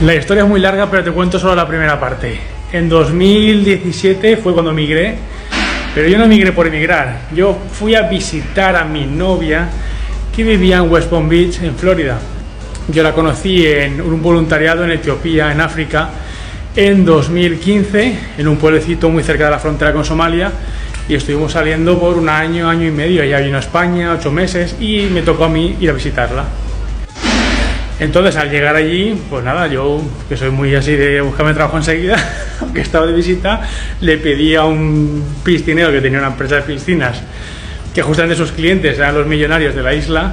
La historia es muy larga, pero te cuento solo la primera parte. En 2017 fue cuando emigré, pero yo no emigré por emigrar. Yo fui a visitar a mi novia que vivía en West Palm Beach, en Florida. Yo la conocí en un voluntariado en Etiopía, en África, en 2015, en un pueblecito muy cerca de la frontera con Somalia, y estuvimos saliendo por un año, año y medio. Ella vino a España 8 meses y me tocó a mí ir a visitarla. Entonces, al llegar allí, pues nada, yo, que soy muy así de buscarme trabajo enseguida, aunque estaba de visita, le pedí a un piscinero que tenía una empresa de piscinas, que justamente sus clientes eran los millonarios de la isla: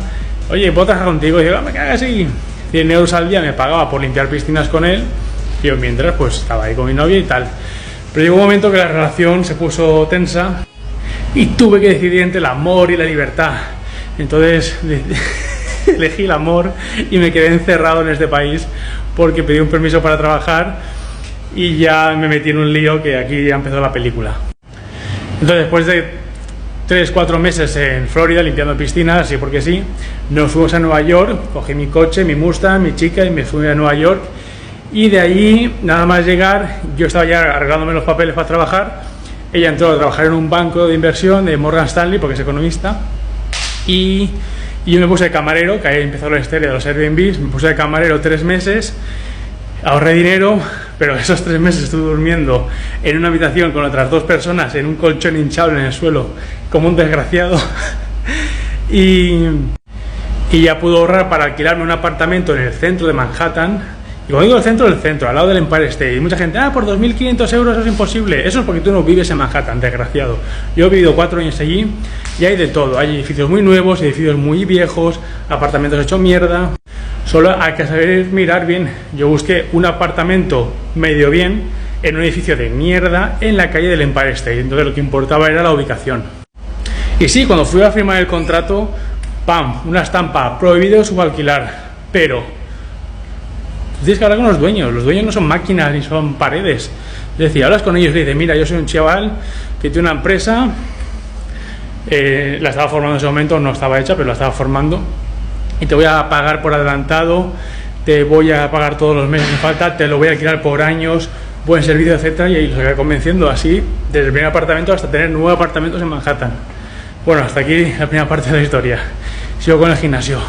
oye, ¿puedo trabajar contigo? Y yo, me cago así. 100 euros al día me pagaba por limpiar piscinas con él, y yo mientras pues estaba ahí con mi novia y tal. Pero llegó un momento que la relación se puso tensa y tuve que decidir entre el amor y la libertad. Entonces elegí el amor y me quedé encerrado en este país porque pedí un permiso para trabajar y ya me metí en un lío que aquí ya empezó la película. Entonces, después de 3-4 meses en Florida limpiando piscinas, así porque sí, nos fuimos a Nueva York, cogí mi coche, mi Mustang, mi chica, y me fui a Nueva York. Y de allí, nada más llegar, yo estaba ya arreglándome los papeles para trabajar. Ella entró a trabajar en un banco de inversión de Morgan Stanley, porque es economista, y yo me puse de camarero, que ahí empezó la historia de los Airbnbs. Me puse de camarero 3 meses, ahorré dinero, pero esos 3 meses estuve durmiendo en una habitación con otras 2 personas en un colchón hinchable en el suelo, como un desgraciado. y ya pude ahorrar para alquilarme un apartamento en el centro de Manhattan. Y cuando digo el centro, del centro, al lado del Empire State. Y mucha gente, por 2.500 euros es imposible. Eso es porque tú no vives en Manhattan, desgraciado. Yo he vivido 4 años allí y hay de todo. Hay edificios muy nuevos, edificios muy viejos, apartamentos hechos mierda. Solo hay que saber mirar bien. Yo busqué un apartamento medio bien en un edificio de mierda en la calle del Empire State. Entonces lo que importaba era la ubicación. Y sí, cuando fui a firmar el contrato, ¡pam!, una estampa: prohibido subalquilar. Pero tienes que hablar con los dueños no son máquinas ni son paredes. Es decir, hablas con ellos y dices: mira, yo soy un chaval que tiene una empresa, la estaba formando en ese momento, no estaba hecha, pero la estaba formando, y te voy a pagar por adelantado, te voy a pagar todos los meses sin falta, te lo voy a alquilar por años, buen servicio, etcétera. Y ahí los voy convenciendo, así, desde el primer apartamento hasta tener 9 apartamentos en Manhattan. Bueno, hasta aquí la primera parte de la historia. Sigo con el gimnasio.